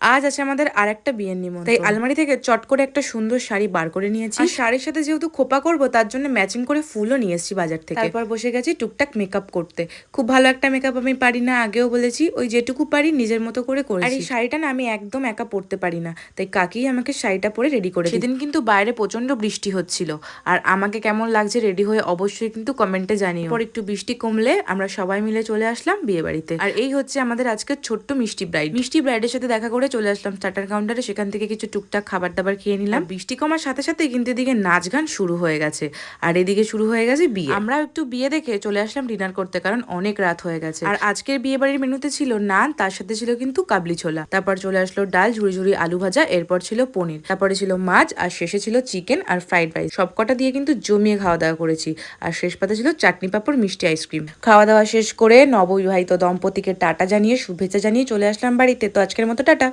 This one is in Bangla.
আজ আছে আমাদের আরেকটা বিয়ের নিমন্ত্রণ, তাই আলমারি থেকে চট করে একটা সুন্দর শাড়ি বার করে নিয়েছি। আর শাড়ির সাথে যেহেতু খোপা করব তার জন্য ম্যাচিং করে ফুলও নিয়ে এসেছি বাজার থেকে। তারপর বসে গেছি টুকটাক মেকআপ করতে। খুব ভালো একটা মেকআপ আমি পারি না, আগেও বলেছি, ওই যেটুকু পারি নিজের মতো করে করেছি। আর এই শাড়িটা না আমি একদম একা পরতে পারি না, তাই কাকি আমাকে শাড়িটা পরে রেডি করে। সেদিন কিন্তু বাইরে প্রচন্ড বৃষ্টি হচ্ছিল, আর আমাকে কেমন লাগছে রেডি হয়ে অবশ্যই কিন্তু কমেন্টে জানিও। পর একটু বৃষ্টি কমলে আমরা সবাই মিলে চলে আসলাম বিয়ে বাড়িতে। আর এই হচ্ছে আমাদের আজকের ছোট্ট মিষ্টি ব্রাইড। মিষ্টি ব্রাইডের সাথে দেখা করে চলে আসলাম স্টার্টার কাউন্টারে, সেখান থেকে কিছু টুকটাক খাবার দাবার খেয়ে নিলাম। বৃষ্টি কমার সাথে সাথে কিন্তু এদিকে নাচ গান শুরু হয়ে গেছে, আর এদিকে শুরু হয়ে গেছে বিয়ে। আমরা একটু বিয়ে দেখে চলে আসলাম ডিনার করতে, কারণ অনেক রাত হয়ে গেছে। আর আজকের বিয়ে বাড়ির মেনুতে ছিল নান, তার সাথে ছিল কিন্তু কাবলি ছোলা, তারপর চলে আসলো ডাল, ঝুড়ি ঝুড়ি আলু ভাজা, এরপর ছিল পনির, তারপরে ছিল মাছ, আর শেষে ছিল চিকেন আর ফ্রাইড রাইস। সবকটা দিয়ে কিন্তু জমিয়ে খাওয়া দাওয়া করেছি। আর শেষ পাতে ছিল চাটনি পাঁপড়, মিষ্টি আইসক্রিম। খাওয়া দাওয়া শেষ করে নববিবাহিত দম্পতিকে টাটা জানিয়ে শুভেচ্ছা জানিয়ে চলে আসলাম বাড়িতে। তো আজকের মতো টাটা।